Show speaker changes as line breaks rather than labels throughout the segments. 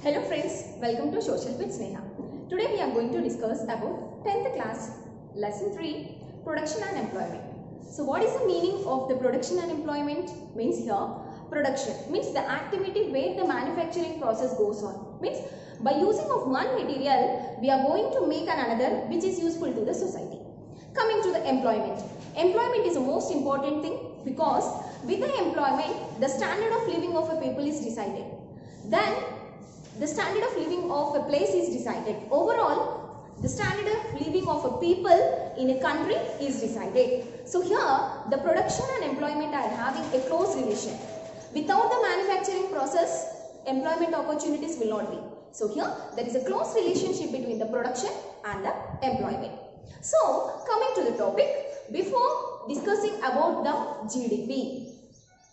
Hello friends, welcome to Social with Sneha. Today we are going to discuss about 10th class lesson 3 production and employment. So what is the meaning of the production and employment? Means here production means the activity where the manufacturing process goes on. Means by using of one material we are going to make another which is useful to the society. Coming to the employment. Employment is the most important thing because with the employment the standard of living of a people is decided. Then the standard of living of a place is decided. Overall, the standard of living of a people in a country is decided. So here, the production and employment are having a close relation. Without the manufacturing process, employment opportunities will not be. So here, there is a close relationship between the production and the employment. So, coming to the topic, before discussing about the GDP,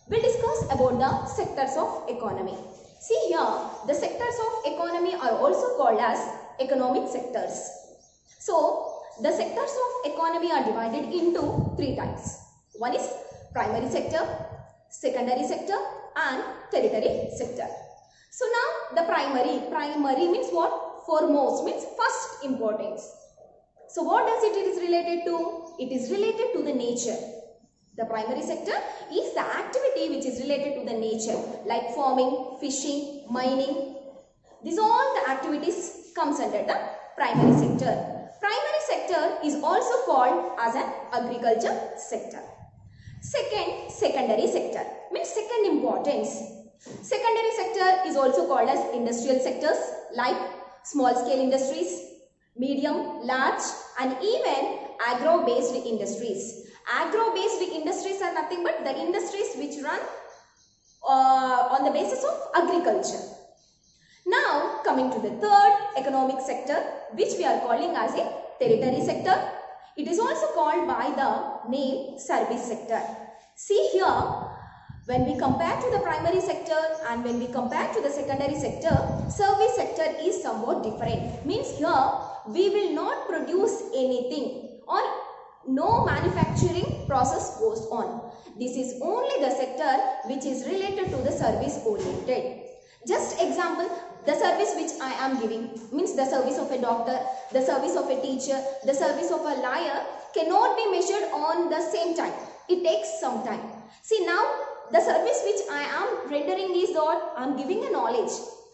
we'll discuss about the sectors of economy. See here, the sectors of economy are also called as economic sectors. So, the sectors of economy are divided into three types. One is primary sector, secondary sector and tertiary sector. So, now the primary means what? Foremost means first importance. So, what does it is related to? It is related to the nature. The primary sector is the activity which is related to the nature like farming, fishing, mining. These all the activities comes under the primary sector. Primary sector is also called as an agriculture sector. Second, secondary sector means second importance. Secondary sector is also called as industrial sectors like small scale industries, medium, large and even agro-based industries. Agro-based industries are nothing but the industries which run on the basis of agriculture. Now, coming to the third economic sector, which we are calling as a tertiary sector. It is also called by the name service sector. See here, when we compare to the primary sector and when we compare to the secondary sector, service sector is somewhat different. Means here, we will not produce anything or no manufacturing process goes on. This is only the sector which is related to the service oriented. Just example, the service which I am giving means the service of a doctor, the service of a teacher, the service of a lawyer cannot be measured on the same time. It takes some time. See now, the service which I am rendering is that I am giving a knowledge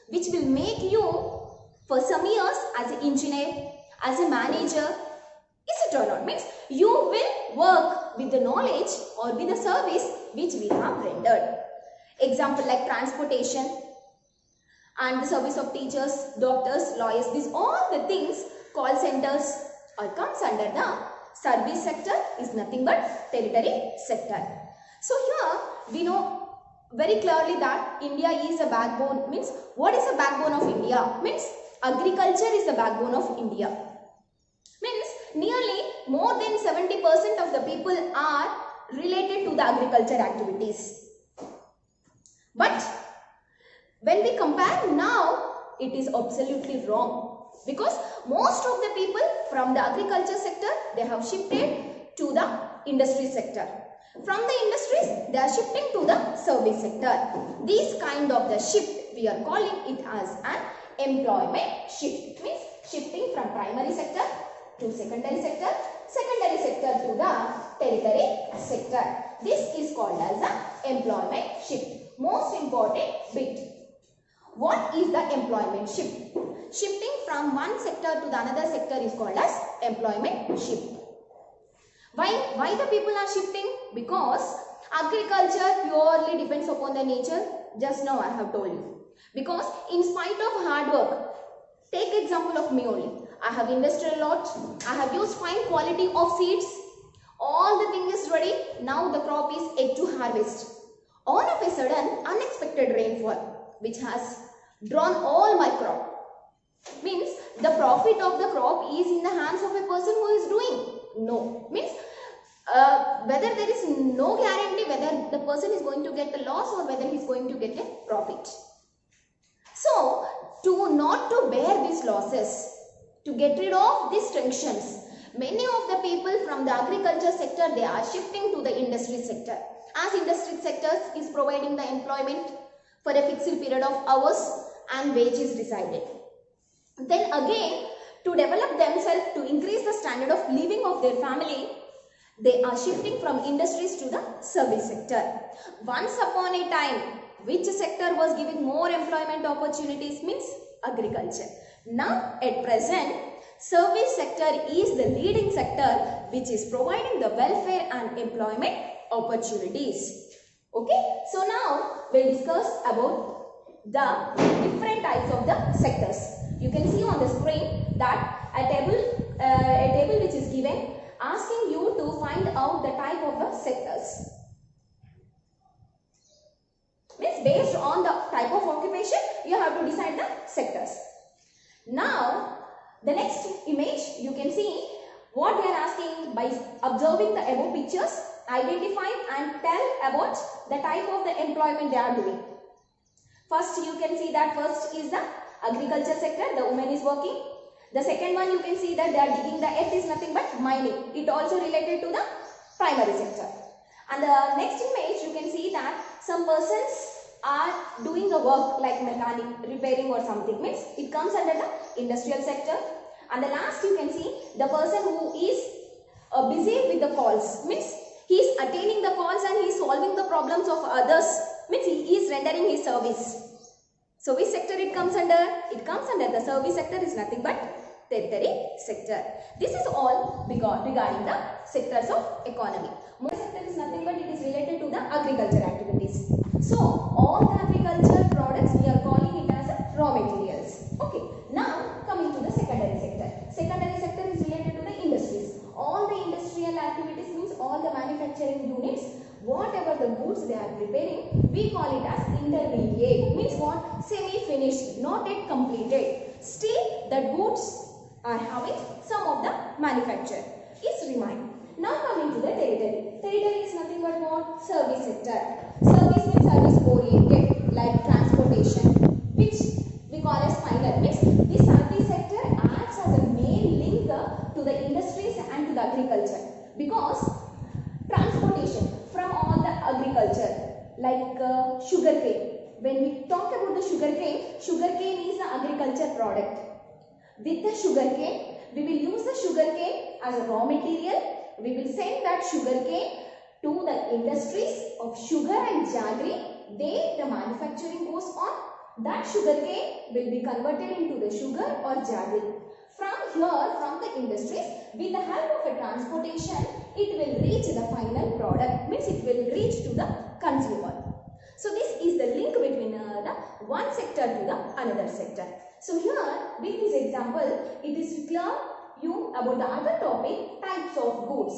which will make you for some years as an engineer, as a manager. Is it or not? Means you will work with the knowledge or with the service which we have rendered. Example like transportation and the service of teachers, doctors, lawyers. These all the things, call centers all comes under the service sector is nothing but tertiary sector. So here we know very clearly that India is a backbone. Means what is the backbone of India? Means agriculture is the backbone of India. Means nearly more than 70% of the people are related to the agriculture activities. But when we compare now, it is absolutely wrong. Because most of the people from the agriculture sector, they have shifted to the industry sector. From the industries, they are shifting to the service sector. This kind of the shift, we are calling it as an employment shift. It means shifting from primary sector to secondary sector to the tertiary sector. This is called as the employment shift. Most important bit. What is the employment shift? Shifting from one sector to the another sector is called as employment shift. Why the people are shifting? Because agriculture purely depends upon the nature. Just now I have told you. Because in spite of hard work, take example of me only. I have invested a lot. I have used fine quality of seeds. All the thing is ready. Now the crop is yet to harvest. All of a sudden, unexpected rainfall, which has drawn all my crop. Means the profit of the crop is in the hands of a person who is doing. No. Means whether there is no guarantee whether the person is going to get a loss or whether he is going to get a profit. So, not to bear these losses, to get rid of these tensions, many of the people from the agriculture sector, they are shifting to the industry sector. As industry sector is providing the employment for a fixed period of hours and wage is decided. Then again, to develop themselves, to increase the standard of living of their family, they are shifting from industries to the service sector. Once upon a time, which sector was giving more employment opportunities? Means agriculture. Now at present, service sector is the leading sector which is providing the welfare and employment opportunities. Okay, so now we'll discuss about the different types of the sectors. You can see on the screen that a table which is given asking you to find out the type of the sectors. Means based on the type of occupation, you have to decide the sectors. Now, the next image, you can see what they are asking by observing the above pictures, identify and tell about the type of the employment they are doing. First, you can see that first is the agriculture sector, the woman is working. The second one, you can see that they are digging the earth is nothing but mining. It also related to the primary sector. And the next image, you can see that some persons are doing the work like mechanic, repairing or something. Means it comes under the industrial sector. And the last, you can see the person who is busy with the calls. Means he is attaining the calls and he is solving the problems of others. Means he is rendering his service. So which sector it comes under? It comes under the service sector is nothing but tertiary sector. This is all regarding the sectors of economy. More sector is nothing but it is related to the agriculture activities. So all the agriculture products we are calling it as a raw materials. Okay. Now coming to the secondary sector. Secondary sector is related to the industries. All the industrial activities means all the manufacturing units. Whatever the goods they are preparing, we call it as intermediate. Means what? Semi-finished, not yet completed. Still, the goods are having some of the manufacture is remain. Now coming to the territory. Territory is nothing but what? Service sector. Service means service oriented, like transportation, which we call as final. Means this service sector acts as a main link to the industries and to the agriculture, because transportation from all the agriculture like sugarcane. When we talk about the sugarcane is the agriculture product. With the sugarcane, we will use the sugarcane as a raw material. We will send that sugarcane to the industries of sugar and jaggery. The manufacturing goes on. That sugarcane will be converted into the sugar or jaggery. From here, from the industries, with the help of a transportation, it will reach the final product. Means it will reach to the consumer. So this is the link between the one sector to the another sector. So here, with this example, it is clear you about the other topic, types of goods.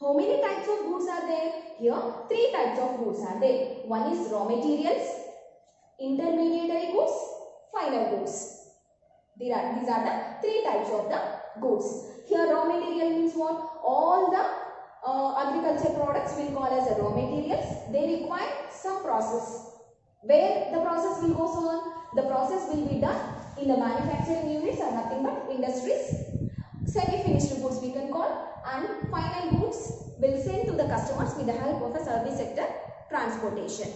How many types of goods are there? Here, 3 types of goods are there. One is raw materials, intermediary goods, final goods. These are the 3 types of the goods. Here raw material means what? All the agriculture products will call as a raw materials. They require some process. Where the process will go on? The process will be done in the manufacturing units are nothing but industries. Semi-finished goods we can call, and final goods will send to the customers with the help of a service sector transportation.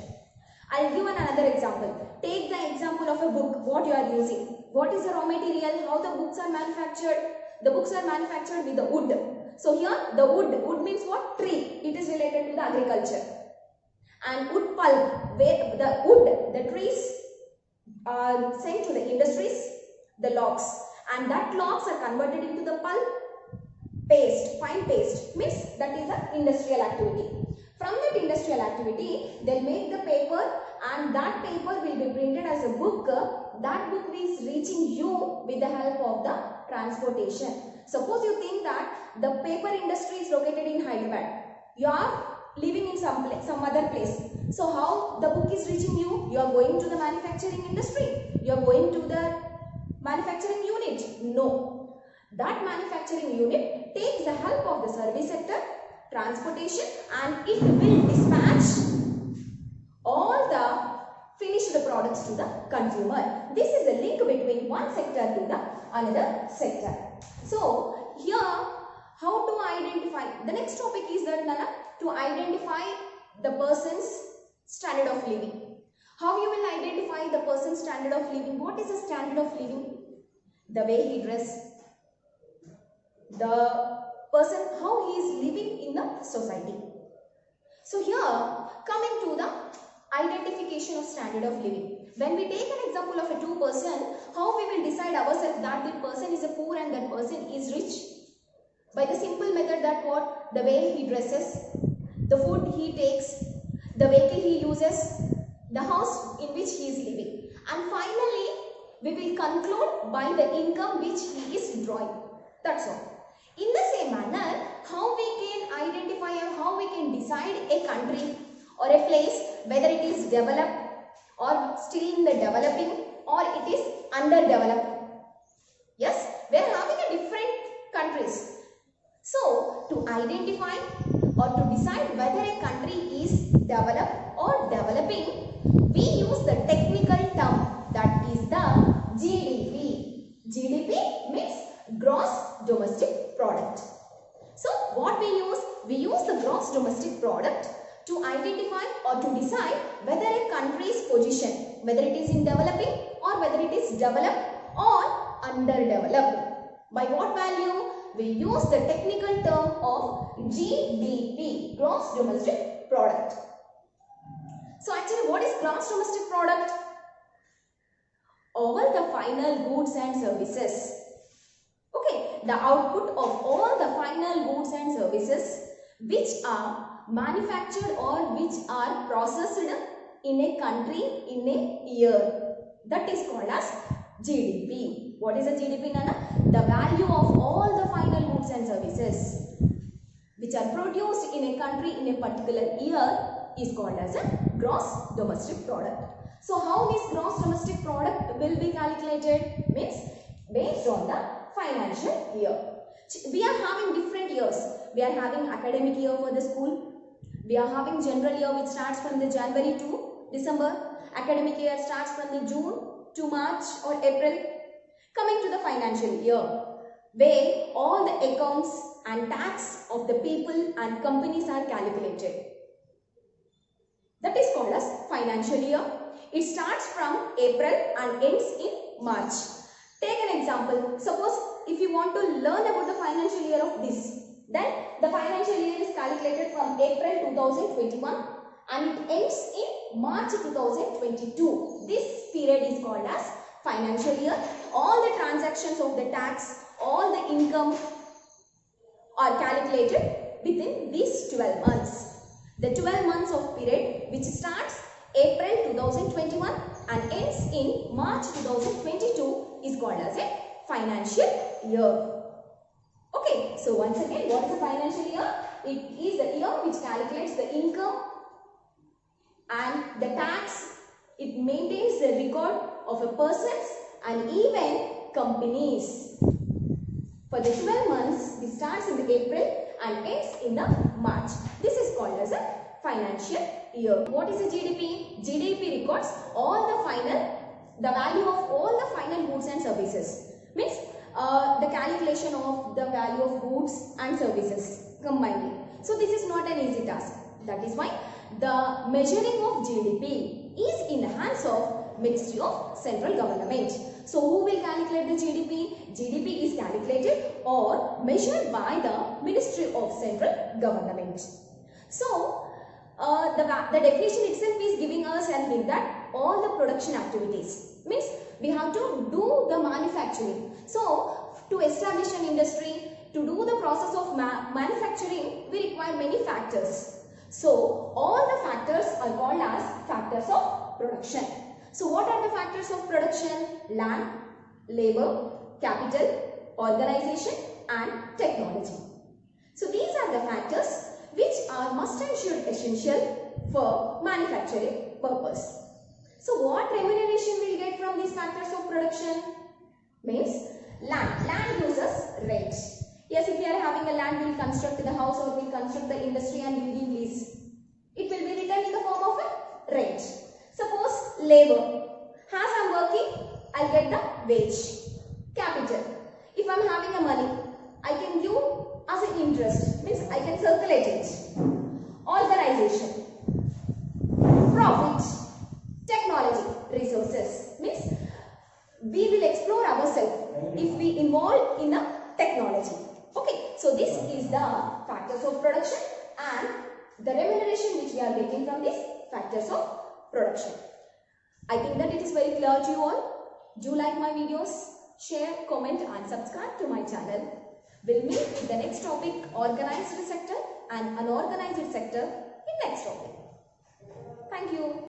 I'll give another example. Take the example of a book, what you are using. What is the raw material? How the books are manufactured? The books are manufactured with the wood. So here the wood means what? Tree. It is related to the agriculture. And wood pulp, where the wood, the trees are sent to the industries, the logs. And that logs are converted into the pulp paste, fine paste. Means that is the industrial activity. From that industrial activity, they'll make the paper, and that paper will be printed as a book. That book is reaching you with the help of the transportation. Suppose you think that the paper industry is located in Hyderabad. You are living in some other place. So how the book is reaching you? You are going to the manufacturing industry. You are going to the manufacturing unit. No. That manufacturing unit takes the help of the service sector, transportation, and it will dispatch all the finished products to the consumer. This is the link between one sector to the another sector. So here, how to identify? The next topic is that to identify the person's standard of living. How you will identify the person's standard of living? What is the standard of living? The way he dress, the person, how he is living in the society. So here, coming to the identification of standard of living. When we take an example of a two person, how we will decide ourselves that the person is a poor and that person is rich? By the simple method that what? The way he dresses, the food he takes, the vehicle he uses, the house in which he is living. And finally, we will conclude by the income which he is drawing. That's all. In the same manner, how we can identify or how we can decide a country or a place whether it is developed or still in the developing or it is underdeveloped. Yes, we are having a different countries. So, to identify or to decide whether a country is developed or developing, we use the technical term that is the GDP. GDP means gross domestic product. So, what we use? We use the gross domestic product to identify or to decide whether a country's position, whether it is in developing or whether it is developed or underdeveloped. By what value? We use the technical term of GDP, gross domestic product. So actually, what is gross domestic product? All the final goods and services. Okay, the output of all the final goods and services which are manufactured or which are processed in a country in a year. That is called as GDP. What is a GDP, Nana? The value of all the final goods and services which are produced in a country in a particular year is called as a gross domestic product. So how this gross domestic product will be calculated? Means based on the financial year. We are having different years. We are having academic year for the school. We are having general year which starts from the January to December. Academic year starts from the June to March or April. Coming to the financial year, where all the accounts and tax of the people and companies are calculated. That is called as financial year. It starts from April and ends in March. Take an example. Suppose if you want to learn about the financial year of this, then the financial year is calculated from April 2021 and it ends in March 2022. This period is called as financial year. All the transactions of the tax, all the income are calculated within these 12 months. The 12 months of period which starts April 2021 and ends in March 2022 is called as a financial year. Okay, so once again, what is a financial year? It is the year which calculates the income and the tax. It maintains the record of a persons and even companies. For the 12 months, it starts in the April and ends in the March. This is called as a financial year. What is the GDP? GDP records the value of all the final goods and services. Means the calculation of the value of goods and services combined. So this is not an easy task. That is why the measuring of GDP is in the hands of Ministry of Central Government. So who will calculate the GDP? GDP is calculated or measured by the Ministry of Central Government. So the definition itself is giving us a hint that all the production activities means we have to do the manufacturing. So to establish an industry, to do the process of manufacturing, we require many factors. So all the factors are called as factors of production. So what are the factors of production? Land, labor, capital, organization and technology. So these are the factors which are must and should essential for manufacturing purpose. So what remuneration we will get from these factors of production? Means land. Land gives us rent. Yes, if we are having a land, we will construct the house or we will construct the industry and we will give lease. It will be written in the form of a rent. Suppose labor. As I am working, I will get the wage. Capital. If I am having a money, I can give as an interest. Means I can circulate it. Organization. Profit. Technology. be involved in a technology. Okay, so this is the factors of production and the remuneration which we are getting from these factors of production. I think that it is very clear to you all. Do like my videos, share, comment and subscribe to my channel. We'll meet in the next topic, organized sector and unorganized sector in next topic. Thank you.